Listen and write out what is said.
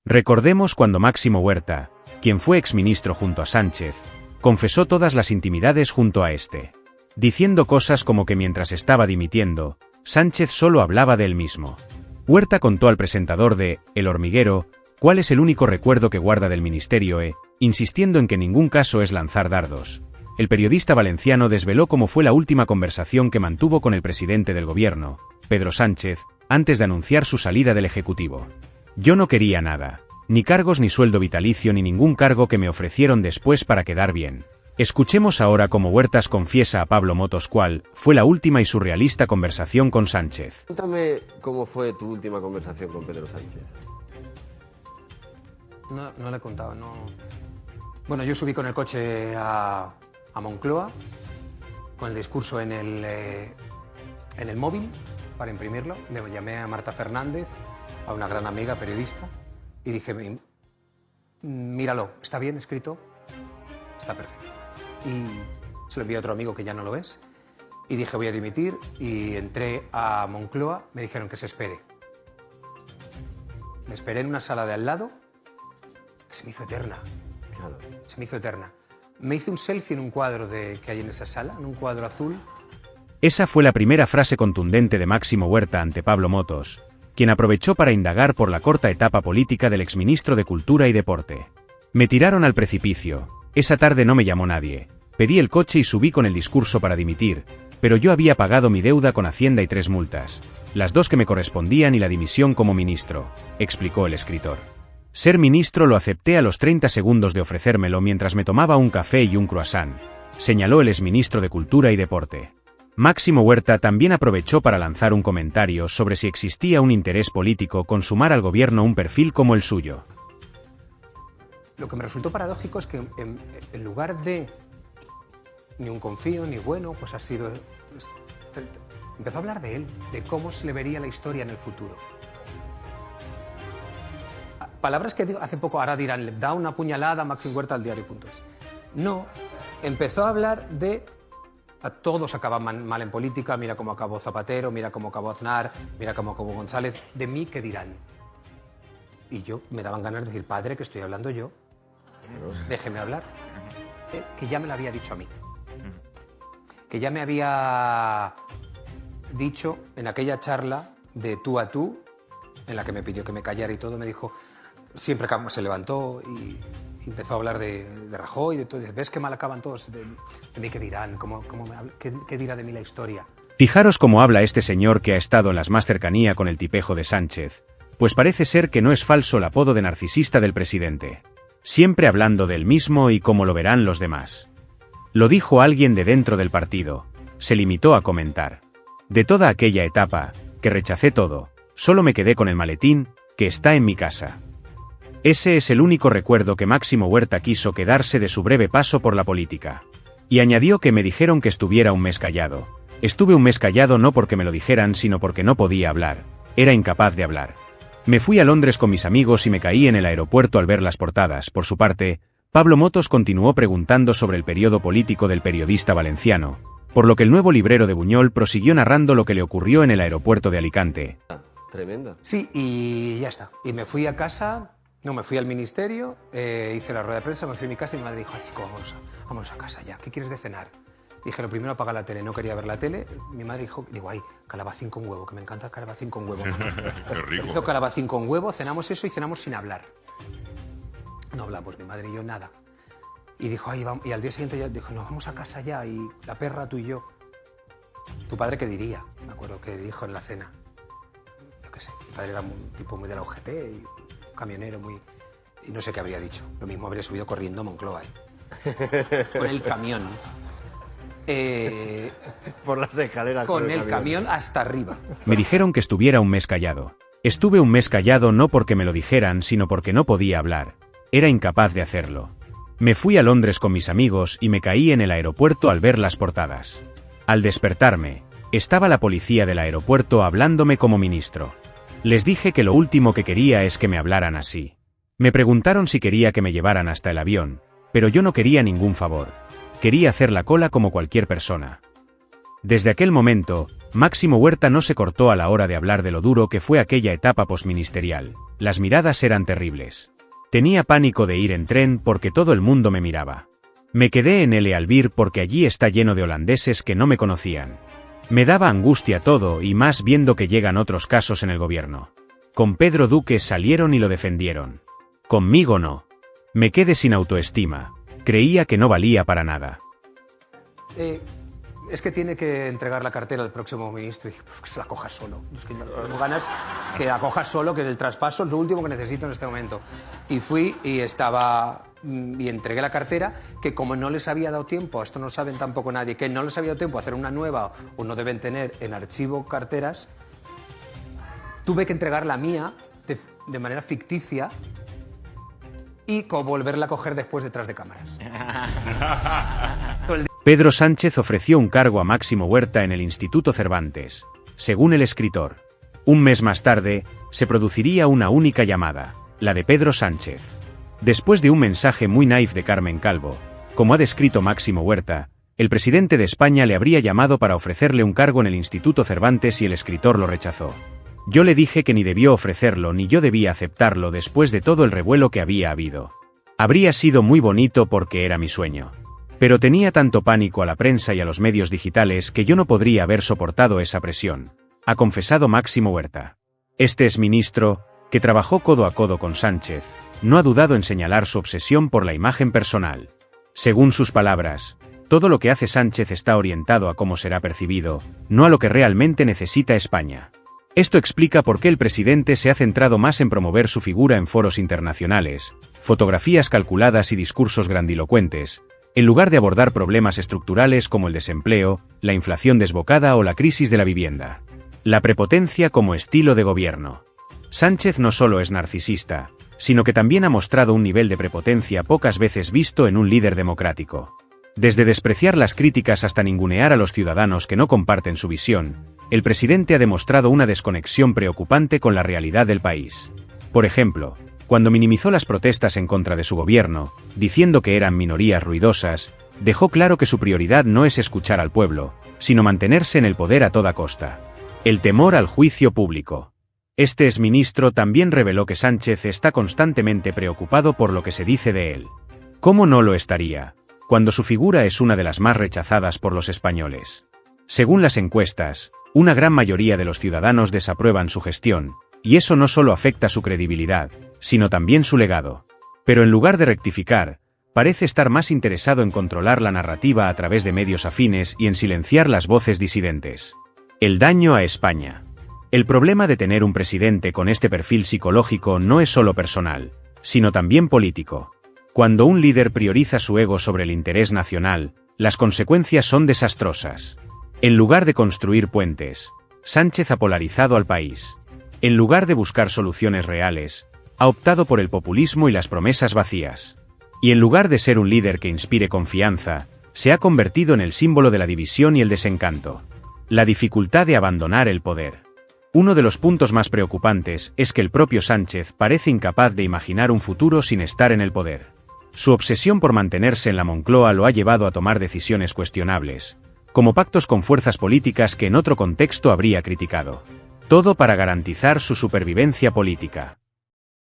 Recordemos cuando Máximo Huerta, quien fue exministro junto a Sánchez, confesó todas las intimidades junto a este, diciendo cosas como que mientras estaba dimitiendo, Sánchez solo hablaba de él mismo. Huerta contó al presentador de El Hormiguero cuál es el único recuerdo que guarda del ministerio insistiendo en que ningún caso es lanzar dardos. El periodista valenciano desveló cómo fue la última conversación que mantuvo con el presidente del gobierno, Pedro Sánchez, antes de anunciar su salida del Ejecutivo. Yo no quería nada, ni cargos ni sueldo vitalicio ni ningún cargo que me ofrecieron después para quedar bien. Escuchemos ahora cómo Huertas confiesa a Pablo Motos cuál fue la última y surrealista conversación con Sánchez. Cuéntame cómo fue tu última conversación con Pedro Sánchez. No le he contado, no. Bueno, yo subí con el coche a Moncloa, con el discurso en el móvil, para imprimirlo. Le llamé a Marta Fernández, a una gran amiga periodista, y dije, míralo, ¿está bien escrito? Está perfecto. Y se lo envié a otro amigo que ya no lo es, y dije, voy a dimitir, y entré a Moncloa, me dijeron que se espere. Me esperé en una sala de al lado, que se me hizo eterna. Claro. Se me hizo eterna. Me hice un selfie en un cuadro que hay en esa sala, en un cuadro azul. Esa fue la primera frase contundente de Máximo Huerta ante Pablo Motos, quien aprovechó para indagar por la corta etapa política del exministro de Cultura y Deporte. Me tiraron al precipicio. Esa tarde no me llamó nadie. Pedí el coche y subí con el discurso para dimitir, pero yo había pagado mi deuda con Hacienda y 3 multas, las 2 que me correspondían y la dimisión como ministro, explicó el escritor. Ser ministro lo acepté a los 30 segundos de ofrecérmelo mientras me tomaba un café y un croissant, señaló el exministro de Cultura y Deporte. Máximo Huerta también aprovechó para lanzar un comentario sobre si existía un interés político con sumar al gobierno un perfil como el suyo. Lo que me resultó paradójico es que en lugar de ni un confío ni bueno, pues ha sido... Empezó a hablar de él, de cómo se le vería la historia en el futuro. Palabras que hace poco ahora dirán, le da una puñalada a Máximo Huerta al diario.es. No, empezó a hablar de... A todos acaban mal en política, mira cómo acabó Zapatero, mira cómo acabó Aznar, mira cómo acabó González, de mí qué dirán. Y yo me daban ganas de decir, padre, que estoy hablando yo, déjeme hablar. Que ya me lo había dicho a mí. Que ya me había dicho en aquella charla de tú a tú, en la que me pidió que me callara y todo, me dijo, siempre se levantó y empezó a hablar de Rajoy, de todo. Dice, ¿ves qué mal acaban todos? De mí qué dirán, qué dirá de mí la historia. Fijaros cómo habla este señor que ha estado en las más cercanía con el tipejo de Sánchez, pues parece ser que no es falso el apodo de narcisista del presidente. Siempre hablando de él mismo y cómo lo verán los demás. Lo dijo alguien de dentro del partido, se limitó a comentar. De toda aquella etapa, que rechacé todo, solo me quedé con el maletín, que está en mi casa. Ese es el único recuerdo que Máximo Huerta quiso quedarse de su breve paso por la política. Y añadió que me dijeron que estuviera un mes callado. Estuve un mes callado no porque me lo dijeran, sino porque no podía hablar. Era incapaz de hablar. Me fui a Londres con mis amigos y me caí en el aeropuerto al ver las portadas. Por su parte, Pablo Motos continuó preguntando sobre el periodo político del periodista valenciano, por lo que el nuevo librero de Buñol prosiguió narrando lo que le ocurrió en el aeropuerto de Alicante. Tremenda. Sí, y ya está. Y me fui a casa, no, me fui al ministerio, hice la rueda de prensa, me fui a mi casa y mi madre dijo, ay, chico, vámonos a casa ya, ¿qué quieres de cenar? Dije, lo primero apaga la tele, no quería ver la tele. Mi madre dijo, ay, calabacín con huevo, que me encanta el calabacín con huevo. Qué rico. Hizo calabacín con huevo, cenamos eso y cenamos sin hablar. No hablamos, mi madre y yo, nada. Y dijo, ay, vamos. Y al día siguiente ya dijo, nos vamos a casa ya, y la perra, tú y yo. ¿Tu padre qué diría? Me acuerdo que dijo en la cena. Yo qué sé, mi padre era un tipo muy de la UGT, y un camionero muy... Y no sé qué habría dicho. Lo mismo habría subido corriendo a Moncloa, con el camión. Por las escaleras. Con el camión hasta arriba. Me dijeron que estuviera un mes callado. Estuve un mes callado no porque me lo dijeran, sino porque no podía hablar. Era incapaz de hacerlo. Me fui a Londres con mis amigos y me caí en el aeropuerto al ver las portadas. Al despertarme, estaba la policía del aeropuerto hablándome como ministro. Les dije que lo último que quería es que me hablaran así. Me preguntaron si quería que me llevaran hasta el avión, pero yo no quería ningún favor. Quería hacer la cola como cualquier persona. Desde aquel momento, Máximo Huerta no se cortó a la hora de hablar de lo duro que fue aquella etapa posministerial. Las miradas eran terribles. Tenía pánico de ir en tren porque todo el mundo me miraba. Me quedé en El Albir porque allí está lleno de holandeses que no me conocían. Me daba angustia todo y más viendo que llegan otros casos en el gobierno. Con Pedro Duque salieron y lo defendieron. Conmigo no. Me quedé sin autoestima. Creía que no valía para nada. Es que tiene que entregar la cartera al próximo ministro y que se la coja solo. Es que no tengo ganas que la coja solo, que el traspaso es lo último que necesito en este momento. Y fui y entregué la cartera, que como no les había dado tiempo, esto no saben tampoco nadie, que no les había dado tiempo a hacer una nueva o no deben tener en archivo carteras, tuve que entregar la mía de manera ficticia y volverla a coger después detrás de cámaras. Pedro Sánchez ofreció un cargo a Máximo Huerta en el Instituto Cervantes, según el escritor. Un mes más tarde, se produciría una única llamada, la de Pedro Sánchez. Después de un mensaje muy naif de Carmen Calvo, como ha descrito Máximo Huerta, el presidente de España le habría llamado para ofrecerle un cargo en el Instituto Cervantes y el escritor lo rechazó. Yo le dije que ni debió ofrecerlo ni yo debía aceptarlo después de todo el revuelo que había habido. Habría sido muy bonito porque era mi sueño. Pero tenía tanto pánico a la prensa y a los medios digitales que yo no podría haber soportado esa presión, ha confesado Máximo Huerta. Este exministro, que trabajó codo a codo con Sánchez, no ha dudado en señalar su obsesión por la imagen personal. Según sus palabras, todo lo que hace Sánchez está orientado a cómo será percibido, no a lo que realmente necesita España. Esto explica por qué el presidente se ha centrado más en promover su figura en foros internacionales, fotografías calculadas y discursos grandilocuentes, en lugar de abordar problemas estructurales como el desempleo, la inflación desbocada o la crisis de la vivienda. La prepotencia como estilo de gobierno. Sánchez no solo es narcisista, sino que también ha mostrado un nivel de prepotencia pocas veces visto en un líder democrático. Desde despreciar las críticas hasta ningunear a los ciudadanos que no comparten su visión, el presidente ha demostrado una desconexión preocupante con la realidad del país. Por ejemplo, cuando minimizó las protestas en contra de su gobierno, diciendo que eran minorías ruidosas, dejó claro que su prioridad no es escuchar al pueblo, sino mantenerse en el poder a toda costa. El temor al juicio público. Este exministro también reveló que Sánchez está constantemente preocupado por lo que se dice de él. ¿Cómo no lo estaría, cuando su figura es una de las más rechazadas por los españoles? Según las encuestas, una gran mayoría de los ciudadanos desaprueban su gestión, y eso no solo afecta su credibilidad, sino también su legado. Pero en lugar de rectificar, parece estar más interesado en controlar la narrativa a través de medios afines y en silenciar las voces disidentes. El daño a España. El problema de tener un presidente con este perfil psicológico no es solo personal, sino también político. Cuando un líder prioriza su ego sobre el interés nacional, las consecuencias son desastrosas. En lugar de construir puentes, Sánchez ha polarizado al país. En lugar de buscar soluciones reales, ha optado por el populismo y las promesas vacías. Y en lugar de ser un líder que inspire confianza, se ha convertido en el símbolo de la división y el desencanto. La dificultad de abandonar el poder. Uno de los puntos más preocupantes es que el propio Sánchez parece incapaz de imaginar un futuro sin estar en el poder. Su obsesión por mantenerse en la Moncloa lo ha llevado a tomar decisiones cuestionables, como pactos con fuerzas políticas que en otro contexto habría criticado. Todo para garantizar su supervivencia política.